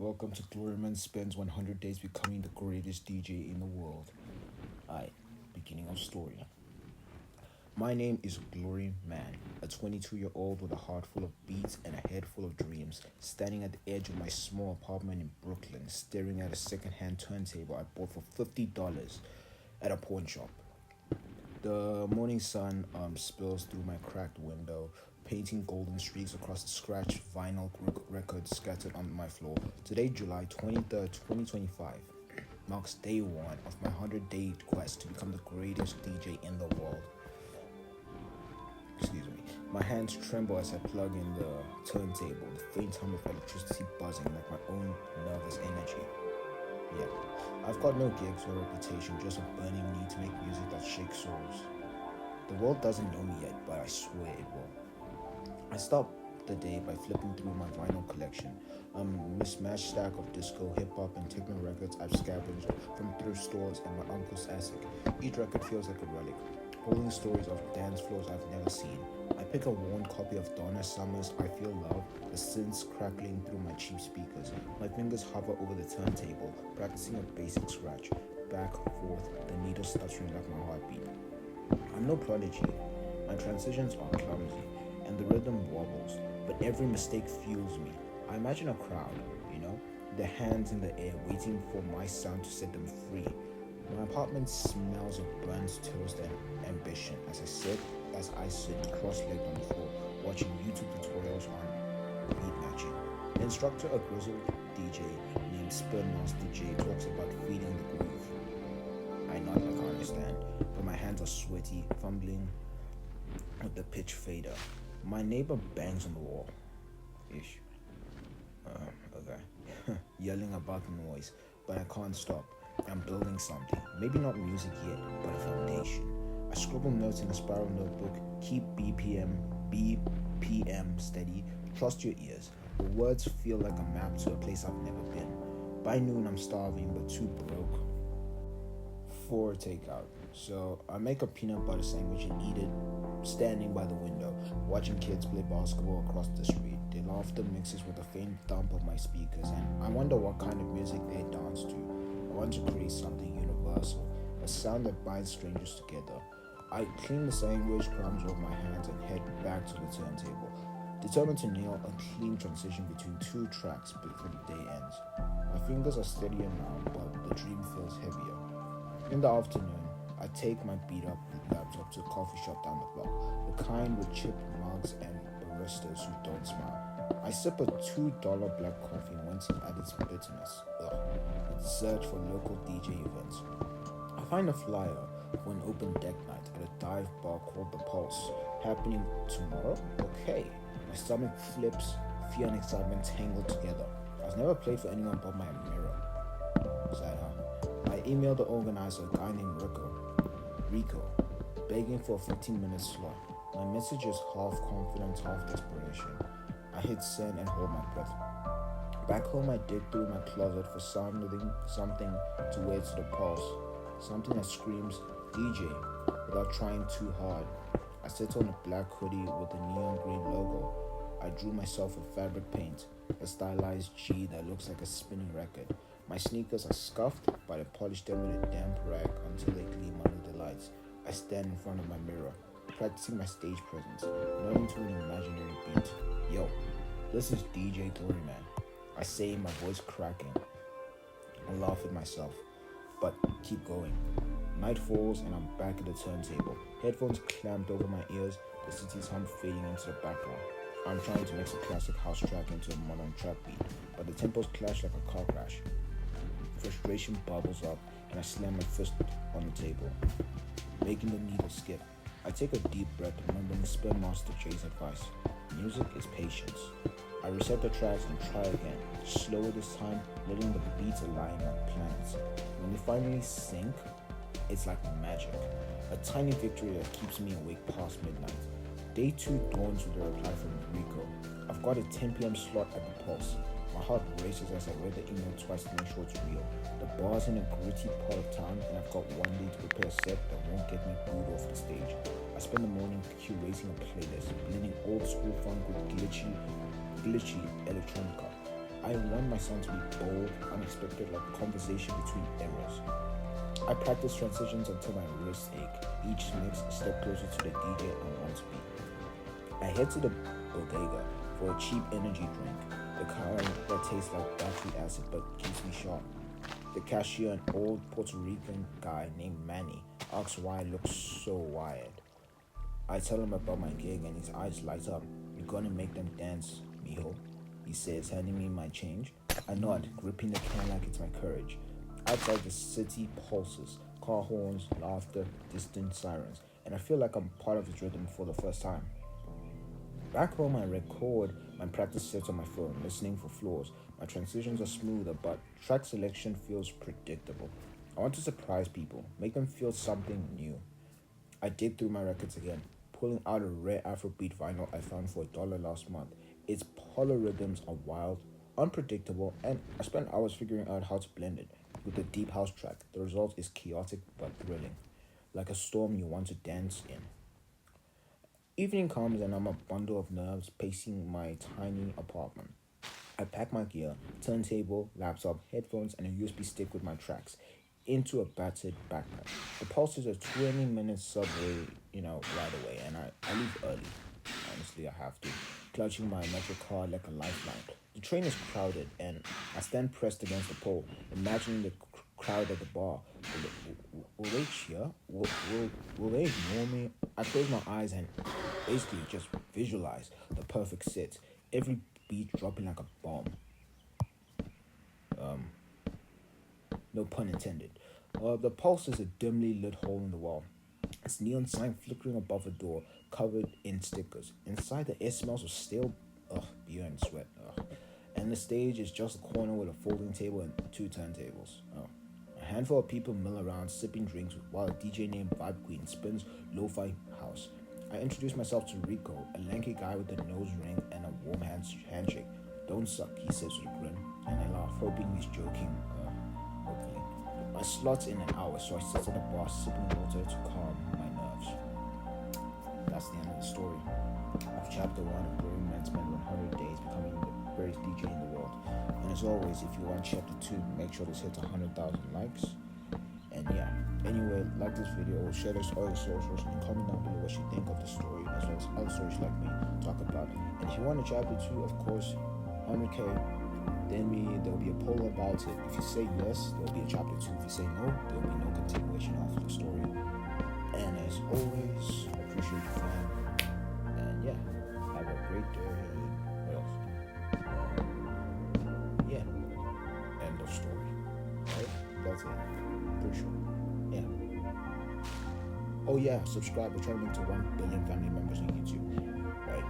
Welcome to Gloriman spends 100 days becoming the greatest DJ in the world. Beginning of story. My name is Gloriman, a 22-year-old with a heart full of beats and a head full of dreams, standing at the edge of my small apartment in Brooklyn, staring at a second-hand turntable I bought for $50 at a pawn shop. The morning sun spills through my cracked window, painting golden streaks across the scratched vinyl records scattered on my floor. Today, July 23rd, 2025, marks day one of my 100-day quest to become the greatest DJ in the world. Excuse me. My hands tremble as I plug in the turntable, the faint hum of electricity buzzing like my own nervous energy. Yeah, I've got no gigs or reputation, just a burning need to make music that shakes souls. The world doesn't know me yet, but I swear it will. I start the day by flipping through my vinyl collection, a mismatched stack of disco, hip-hop, and techno records I've scavenged from thrift stores and my uncle's attic. Each record feels like a relic, holding stories of dance floors I've never seen. I pick a worn copy of Donna Summer's I Feel Love, the synths crackling through my cheap speakers. My fingers hover over the turntable, practicing a basic scratch. Back, forth, the needle stuttering like my heartbeat. I'm no prodigy. My transitions are clumsy, and the rhythm wobbles, but every mistake fuels me. I imagine a crowd, their hands in the air, waiting for my sound to set them free. My apartment smells of burnt toast and ambition as I sit cross-legged on the floor, watching YouTube tutorials on beat matching. The instructor, a grizzled DJ named Spin Master J, talks about feeding the groove. I nod like I understand, but my hands are sweaty, fumbling with the pitch fader. My neighbor bangs on the wall. Okay. Yelling about the noise, but I can't stop. I'm building something. Maybe not music yet, but a foundation. I scribble notes in a spiral notebook. Keep BPM steady. Trust your ears. The words feel like a map to a place I've never been. By noon, I'm starving, but too broke for takeout. So I make a peanut butter sandwich and eat it standing by the window, watching kids play basketball across the street. Their laughter mixes with the faint thump of my speakers, and I wonder what kind of music they dance to. I want to create something universal, a sound that binds strangers together. I clean the sandwich crumbs off my hands and head back to the turntable, determined to nail a clean transition between two tracks before the day ends. My fingers are steadier now, but the dream feels heavier. In the afternoon, I take my beat-up laptop to a coffee shop down the block, the kind with chipped mugs and baristas who don't smile. I sip a $2 black coffee, wincing at its bitterness. I search for local DJ events. I find a flyer for an open deck night at a dive bar called The Pulse, happening tomorrow? Okay. My stomach flips, fear and excitement tangled together. I was never played for anyone but my mirror. Sad, huh? I emailed the organizer, a guy named Rico, begging for a 15-minute slot. My message is half confidence, half desperation. I hit send and hold my breath. Back home, I dig through my closet for something to wear to the Pulse, something that screams DJ without trying too hard. I sit on a black hoodie with a neon green logo. I drew myself with fabric paint, a stylized G that looks like a spinning record. My sneakers are scuffed, but I polish them with a damp rag until they gleam under the lights. I stand in front of my mirror, practicing my stage presence, nodding to an imaginary beat. Yo, this is DJ Gloriman. I say, my voice cracking. I laugh at myself, but keep going. Night falls and I'm back at the turntable. Headphones clamped over my ears, the city's hum fading into the background. I'm trying to mix a classic house track into a modern trap beat, but the tempos clash like a car crash. Frustration bubbles up and I slam my fist on the table, making the needle skip. I take a deep breath, remembering Spin Master J's advice. Music is patience. I reset the tracks and try again, slower this time, letting the beats align like planets. When they finally sync, it's like magic. A tiny victory that keeps me awake past midnight. Day 2 dawns with a reply from Rico. I've got a 10 p.m. slot at the Pulse. My heart races as I read the email twice to make sure it's real. The bar's in a gritty part of town, and I've got one day to prepare a set that won't get me booed off the stage. I spend the morning curating a playlist, blending old school funk with glitchy electronica. I want my sound to be bold, unexpected, like a conversation between eras. I practice transitions until my wrists ache. Each mix a step closer to the DJ I want to be. I head to the bodega for a cheap energy drink, the kind that tastes like battery acid but keeps me sharp. The cashier, an old Puerto Rican guy named Manny, asks why I look so wired. I tell him about my gig and his eyes light up. "You're gonna make them dance, mijo," he says, handing me my change. I nod, gripping the can like it's my courage. Outside, the city pulses, car horns, laughter, distant sirens, and I feel like I'm part of its rhythm for the first time. Back home, I record my practice sets on my phone, listening for flaws. My transitions are smoother, but track selection feels predictable. I want to surprise people, make them feel something new. I dig through my records again, pulling out a rare Afrobeat vinyl I found for $1 last month. Its polyrhythms are wild, unpredictable, and I spent hours figuring out how to blend it. With a deep house track, the result is chaotic but thrilling, like a storm you want to dance in. Evening comes and I'm a bundle of nerves pacing my tiny apartment. I pack my gear, turntable, laptop, headphones, and a USB stick with my tracks into a battered backpack. The Pulse is a 20-minute subway, right away, and I leave early. Honestly, I have to, clutching my metro card like a lifeline. The train is crowded, and I stand pressed against the pole, imagining the crowd at the bar. Will they cheer? Will they ignore me? I close my eyes and basically just visualize the perfect set. Every beat dropping like a bomb. No pun intended. The Pulse is a dimly lit hole in the wall. Its neon sign flickering above a door, covered in stickers. Inside, the air smells of stale beer and sweat. And the stage is just a corner with a folding table and 2 turntables. A handful of people mill around, sipping drinks, while a DJ named Vibe Queen spins lo-fi house. I introduce myself to Rico, a lanky guy with a nose ring and a warm handshake. "Don't suck," he says with a grin, and I laugh, hoping he's joking. Hopefully. My slot's in an hour, so I sit at the bar sipping water to calm my nerves. That's the end of the story of chapter 1 of Gloriman spent 100 days becoming the greatest DJ in the world. And as always, if you want chapter 2, make sure this hits 100,000 likes. And yeah, anyway, like this video or share this on your socials and comment down below what you think of the story, as well as other stories like me talk about. And if you want a chapter 2, of course, 100k, then there'll be a poll about it. If you say yes, there'll be a chapter 2. If you say no, there'll be no continuation of the story. And as always, appreciate you, fam. And yeah, have a great day. What else? Yeah, end of story. Right? That's it. Pretty sure. Yeah. Oh yeah, subscribe. We're trying to get to 1 billion family members on YouTube. Right?